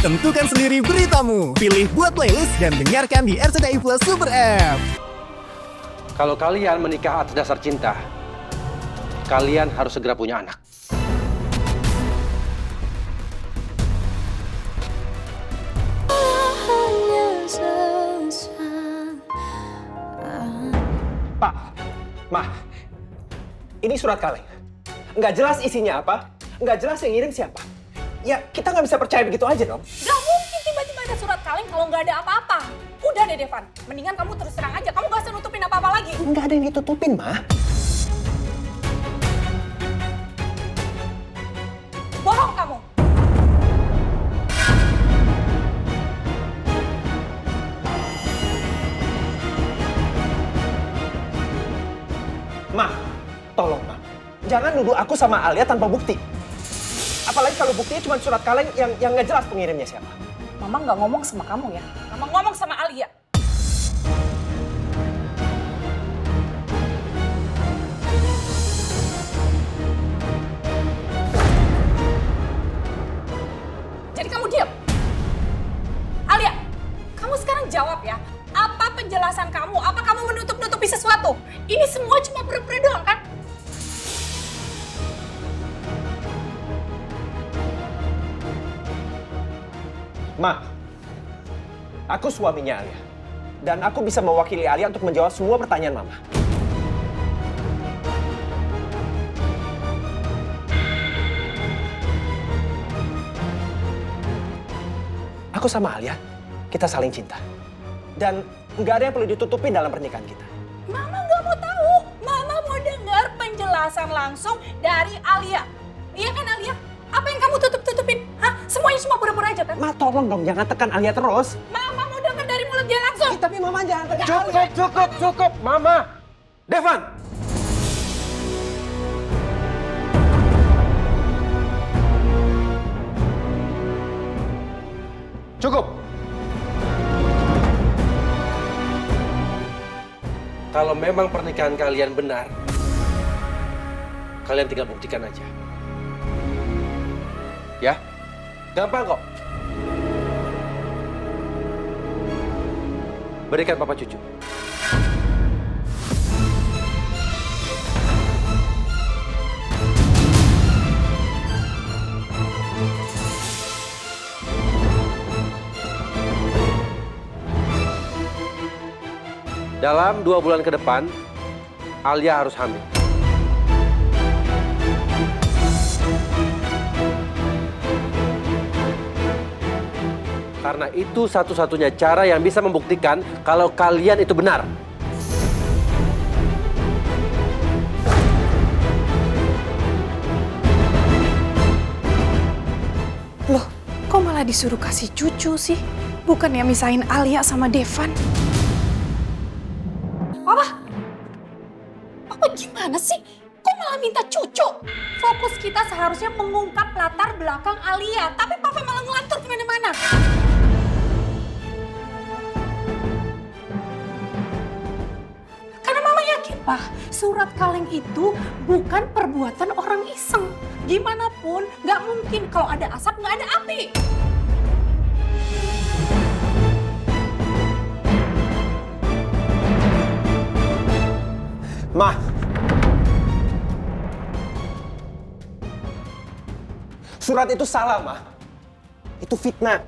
Tentukan sendiri beritamu. Pilih buat playlist dan dengarkan di RCTI Plus Super App. Kalau kalian menikah atas dasar cinta, kalian harus segera punya anak. Pak, Ma, ini surat kaleng. Nggak jelas isinya apa, nggak jelas yang ngirim siapa. Ya, kita nggak bisa percaya begitu aja dong. Gak mungkin tiba-tiba ada surat kaleng kalau nggak ada apa-apa. Udah deh, Devan. Mendingan kamu terus terang aja. Kamu gak usah nutupin apa-apa lagi. Nggak ada yang ditutupin, Ma. Bohong kamu. Ma, tolong, Ma. Jangan nuduh aku sama Alia tanpa bukti. Apalagi kalau buktinya cuma surat kaleng yang nggak jelas pengirimnya siapa. Mama nggak ngomong sama kamu ya. Mama ngomong sama Alia. Jadi kamu diam. Alia, kamu sekarang jawab ya. Apa penjelasan kamu? Apa kamu menutup-nutupi sesuatu? Ini semua cuma pura-pura doang kan? Ma, aku suaminya Alia. Dan aku bisa mewakili Alia untuk menjawab semua pertanyaan Mama. Aku sama Alia, kita saling cinta. Dan nggak ada yang perlu ditutupin dalam pernikahan kita. Mama nggak mau tahu. Mama mau dengar penjelasan langsung dari Alia. Iya kan Alia? Apa yang kamu tutup-tutupin? Hah? Semuanya cuma pura-pura aja kan? Ma, tolong dong, jangan tekan Alia terus. Mama mau dengar dari mulut dia langsung. Tapi Mama jangan tekan Cukup, Mama. Devan. Cukup. Kalau memang pernikahan kalian benar, kalian tinggal buktikan aja. Ya, gampang kok. Berikan Papa cucu. Dalam 2 bulan ke depan, Alia harus hamil. Karena itu satu-satunya cara yang bisa membuktikan kalau kalian itu benar. Loh, kok malah disuruh kasih cucu sih? Bukannya misahin Alia sama Devan? Papa gimana sih? Kok malah minta cucu? Fokus kita seharusnya mengungkap latar belakang Alia. Tapi Papa malah ngelantur kemana-mana. Karena Mama yakin, Pak, surat kaleng itu bukan perbuatan orang iseng. Gimana pun, nggak mungkin kalau ada asap nggak ada api. Ma, surat itu salah, Ma. Itu fitnah.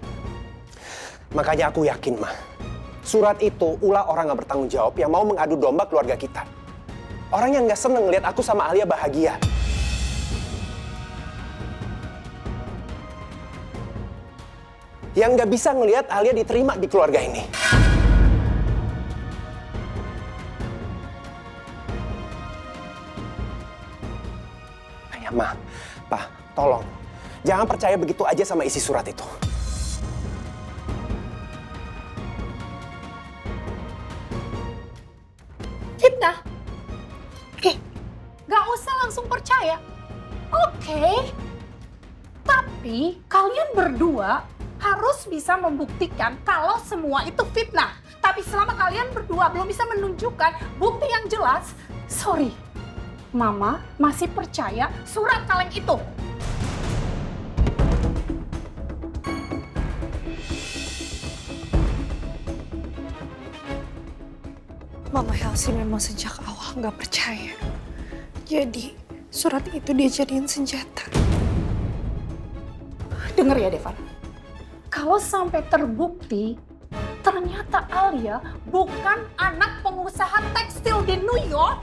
Makanya aku yakin, Ma. Surat itu ulah orang gak bertanggung jawab yang mau mengadu domba keluarga kita. Orang yang gak seneng ngeliat aku sama Alia bahagia. Yang gak bisa ngeliat Alia diterima di keluarga ini. Ma, Pa, tolong. Jangan percaya begitu aja sama isi surat itu. Fitnah? Gak usah langsung percaya. Oke. Tapi kalian berdua harus bisa membuktikan kalau semua itu fitnah. Tapi selama kalian berdua belum bisa menunjukkan bukti yang jelas, sorry. Mama masih percaya surat kaleng itu. Mama Helsi memang sejak awal nggak percaya. Jadi surat itu dia jadiin senjata. Dengar ya Devan, kalau sampai terbukti ternyata Alia bukan anak pengusaha tekstil di New York,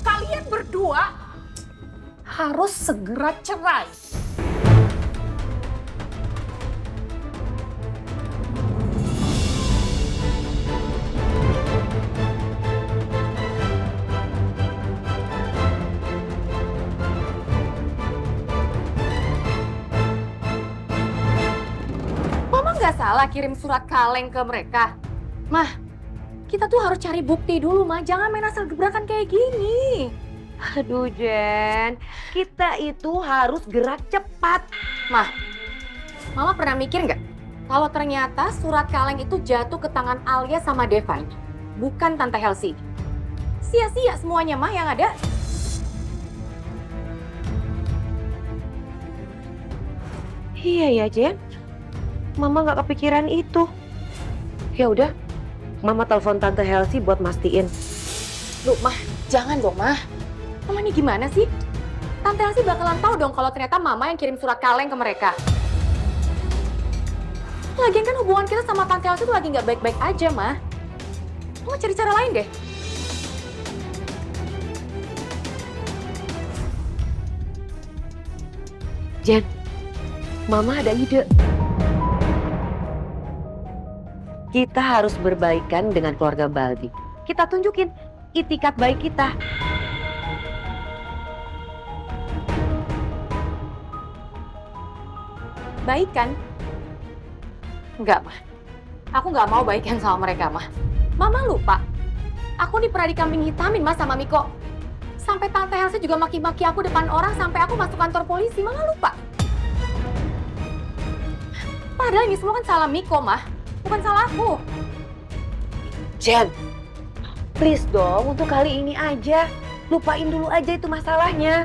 kalian berdua harus segera cerai. Mama nggak salah kirim surat kaleng ke mereka. Mah, kita tuh harus cari bukti dulu, Mah. Jangan main asal gebrakan kayak gini. Aduh, Jen. Kita itu harus gerak cepat. Mah, Mama pernah mikir nggak? Kalau ternyata surat kaleng itu jatuh ke tangan Alia sama Devine, bukan Tante Helsi. Sia-sia semuanya, Mah, yang ada. Iya ya, Jen. Mama nggak kepikiran itu. Ya udah, Mama telepon Tante Helsi buat mastiin. Loh, Mah, jangan dong, Mah. Mama ini gimana sih? Tante Helsi bakalan tahu dong kalau ternyata Mama yang kirim surat kaleng ke mereka. Lagian kan hubungan kita sama Tante Helsi tuh lagi nggak baik-baik aja, Mah. Mama cari cara lain deh. Jen, Mama ada ide. Kita harus berbaikan dengan keluarga Baldi. Kita tunjukin itikat baik kita. Baikan? Enggak, Mah. Aku nggak mau baikan sama mereka, Mah. Mama lupa. Aku nih pernah dikambing hitamin, Mas, sama Miko. Sampai Tante Helsi juga maki-maki aku depan orang sampai aku masuk kantor polisi. Mama lupa. Padahal ini semua kan salah Miko, Mah. Bukan salah aku. Jen, please dong, untuk kali ini aja. Lupain dulu aja itu masalahnya.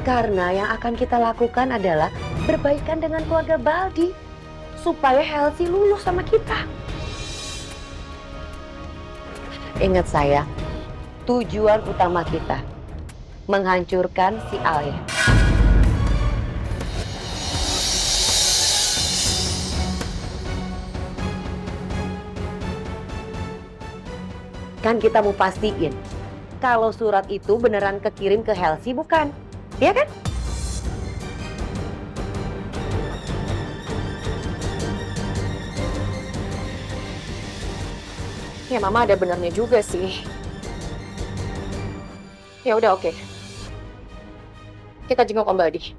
Karena yang akan kita lakukan adalah berbaikan dengan keluarga Baldi. Supaya Helsi lulus sama kita. Ingat saya, tujuan utama kita menghancurkan si Alia. Kan kita mau pastiin kalau surat itu beneran kekirim ke Helsi, bukan? Iya kan? Ya Mama ada benernya juga sih. Ya udah oke. Kita jenguk Om Baldi.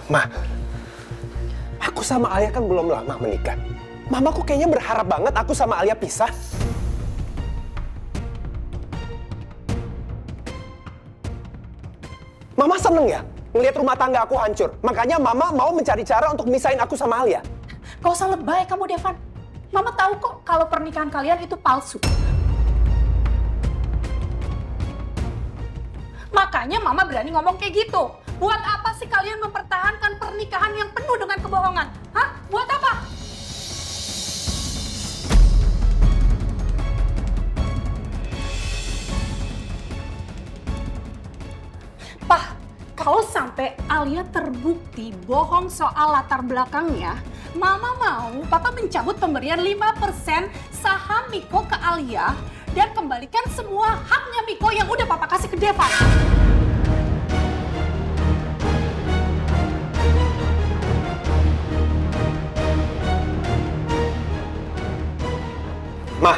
Ma, aku sama Alia kan belum lama menikah. Mamaku kayaknya berharap banget aku sama Alia pisah. Mama seneng ya ngelihat rumah tangga aku hancur. Makanya Mama mau mencari cara untuk misahin aku sama Alia. Gak usah lebay kamu, Devan. Mama tahu kok kalau pernikahan kalian itu palsu. Makanya Mama berani ngomong kayak gitu. Buat apa sih kalian mempertahankan pernikahan yang penuh dengan kebohongan? Hah? Buat apa? Pak, kalau sampai Alia terbukti bohong soal latar belakangnya, Mama mau Papa mencabut pemberian 5% saham Miko ke Alia dan kembalikan semua haknya Miko yang udah Papa kasih ke Devan. Ma,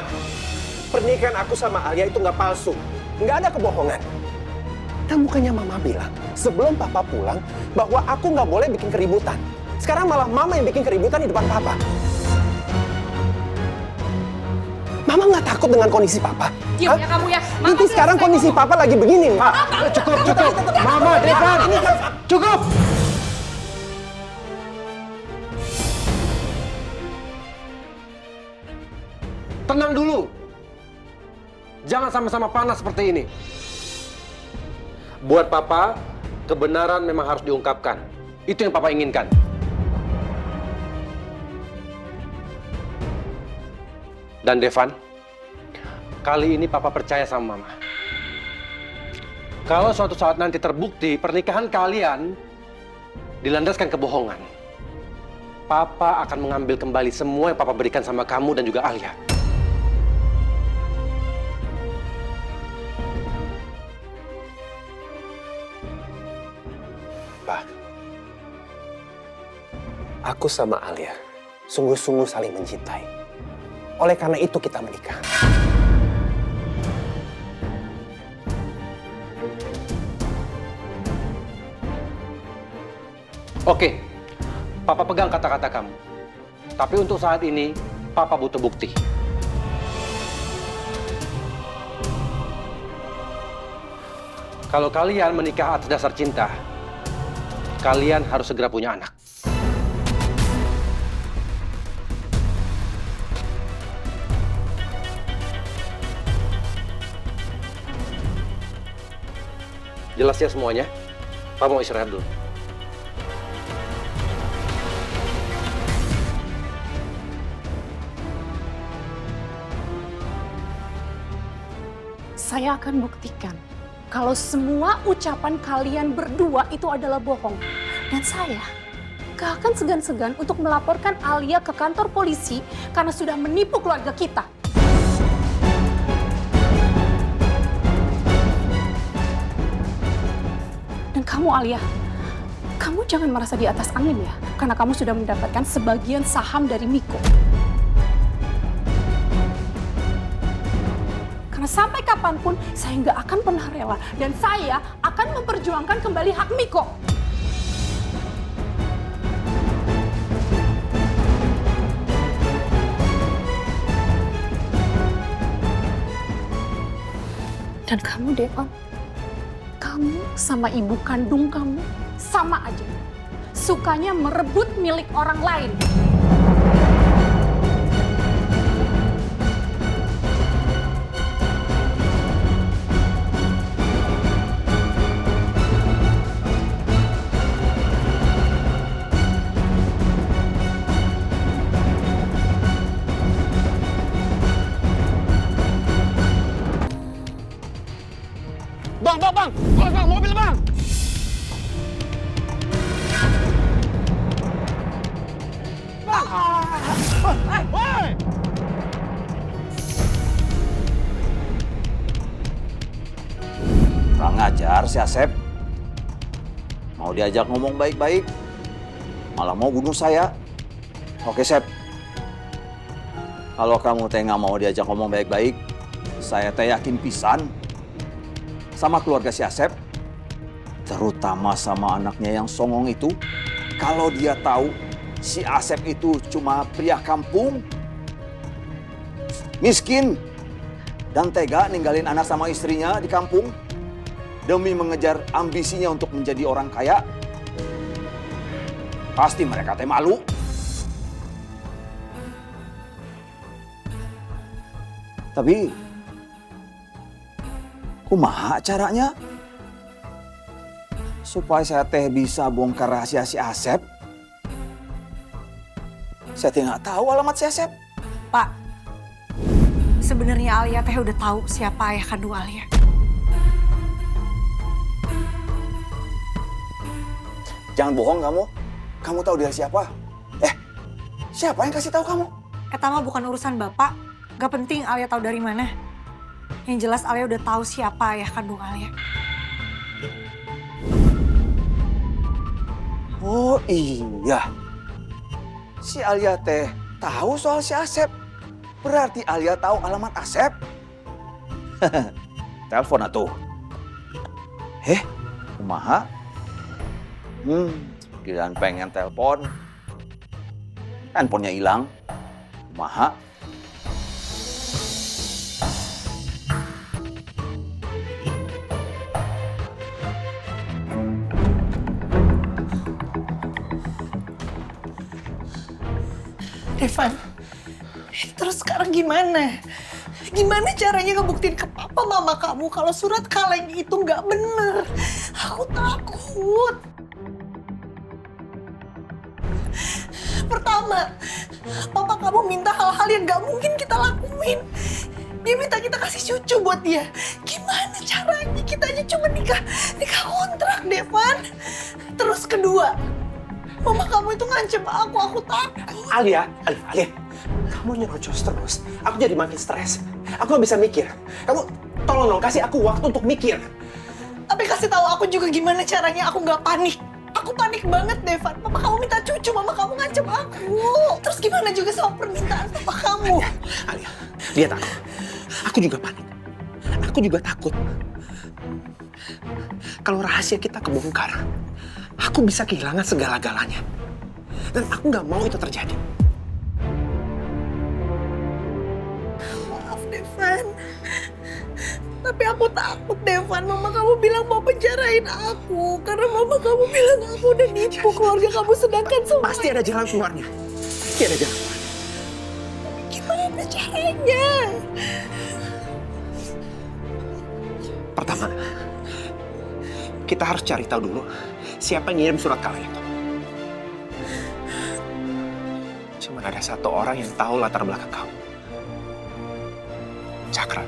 pernikahan aku sama Alia itu nggak palsu. Nggak ada kebohongan. Dan bukannya Mama bilang sebelum Papa pulang bahwa aku nggak boleh bikin keributan. Sekarang malah Mama yang bikin keributan di depan Papa. Mama nggak takut dengan kondisi Papa? Diam ya kamu ya. Nanti sekarang kondisi Papa lagi begini, Ma. Cukup. Mama, Devan. Cukup. Tenang dulu. Jangan sama-sama panas seperti ini. Buat Papa, kebenaran memang harus diungkapkan. Itu yang Papa inginkan. Dan Devan, kali ini Papa percaya sama Mama. Kalau suatu saat nanti terbukti pernikahan kalian dilandaskan kebohongan, Papa akan mengambil kembali semua yang Papa berikan sama kamu dan juga Alia. Pak, aku sama Alia sungguh-sungguh saling mencintai. Oleh karena itu kita menikah. Oke, Papa pegang kata-kata kamu. Tapi untuk saat ini, Papa butuh bukti. Kalau kalian menikah atas dasar cinta, kalian harus segera punya anak. Jelas ya semuanya? Papa mau istirahat dulu. Saya akan buktikan kalau semua ucapan kalian berdua itu adalah bohong. Dan saya gak akan segan-segan untuk melaporkan Alia ke kantor polisi karena sudah menipu keluarga kita. Dan kamu Alia, kamu jangan merasa di atas angin ya, karena kamu sudah mendapatkan sebagian saham dari Miko. Karena sampai kapanpun saya nggak akan pernah rela dan saya akan memperjuangkan kembali hak Miko. Dan kamu Devan, kamu sama ibu kandung kamu sama aja. Sukanya merebut milik orang lain. Bang! Bang, mobil bang! Kurang ajar si Asep. Mau diajak ngomong baik-baik, malah mau bunuh saya. Oke, Sep. Kalau kamu teh nggak mau diajak ngomong baik-baik, saya teh yakin pisan sama keluarga si Asep, terutama sama anaknya yang songong itu. Kalau dia tahu si Asep itu cuma pria kampung, miskin, dan tega ninggalin anak sama istrinya di kampung demi mengejar ambisinya untuk menjadi orang kaya, pasti mereka teh malu. Tapi kumaha caranya supaya saya teh bisa bongkar rahasia si Asep? Saya teh nggak tahu alamat si Asep. Pak, sebenarnya Alia teh udah tahu siapa ayah kandung Alia. Jangan bohong kamu. Kamu tahu dia siapa? Siapa yang kasih tahu kamu? Eta mah bukan urusan Bapak. Gak penting Alia tahu dari mana. Yang jelas Alia udah tahu siapa ayah kandung Alia. Oh iya. Si Alia teh tahu soal si Asep. Berarti Alia tahu alamat Asep. Telepon atuh. Kumaha? Kirain pengen telepon. Handphonenya hilang. Kumaha? Devan, terus sekarang gimana? Gimana caranya ngebuktiin ke papa mama kamu kalau surat kaleng itu nggak bener? Aku takut. Pertama, papa kamu minta hal-hal yang nggak mungkin kita lakuin. Dia minta kita kasih cucu buat dia. Gimana caranya? Kita aja cuma nikah kontrak, Devan. Terus kedua, mama kamu itu ngancem aku takut. Alia, kamu nyerocos terus. Aku jadi makin stres. Aku nggak bisa mikir. Kamu tolong dong kasih aku waktu untuk mikir. Tapi kasih tahu aku juga gimana caranya aku nggak panik. Aku panik banget, Devan. Papa kamu minta cucu, mama kamu ngancem aku. Terus gimana juga sama permintaan papa kamu? Alia, lihat aku. Aku juga panik. Aku juga takut. Kalau rahasia kita kebongkar, aku bisa kehilangan segala-galanya. Dan aku nggak mau itu terjadi. Maaf, Devan. Tapi aku takut, Devan. Mama kamu bilang mau penjarain aku. Karena mama kamu bilang aku udah nipu keluarga kamu, sedangkan semua... Pasti ada jalan keluarnya. Pasti ada jalan keluarnya. Gimana caranya? Pertama, kita harus cari tahu dulu siapa yang ngirim surat kaleng itu. Cuma ada satu orang yang tahu latar belakang kamu. Cakra.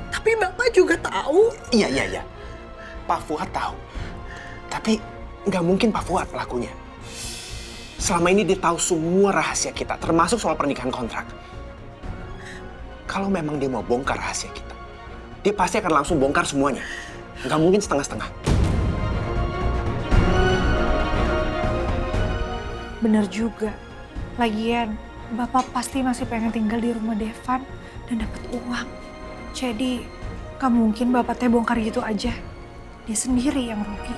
Tapi Bapak juga tahu. Iya. Pak Fuad tahu. Tapi nggak mungkin Pak Fuad pelakunya. Selama ini dia tahu semua rahasia kita, termasuk soal pernikahan kontrak. Kalau memang dia mau bongkar rahasia kita, dia pasti akan langsung bongkar semuanya. Nggak mungkin setengah-setengah. Bener juga. Lagian, Bapak pasti masih pengen tinggal di rumah Devan dan dapat uang. Jadi, gak mungkin Bapak teh bongkar gitu aja. Dia sendiri yang rugi.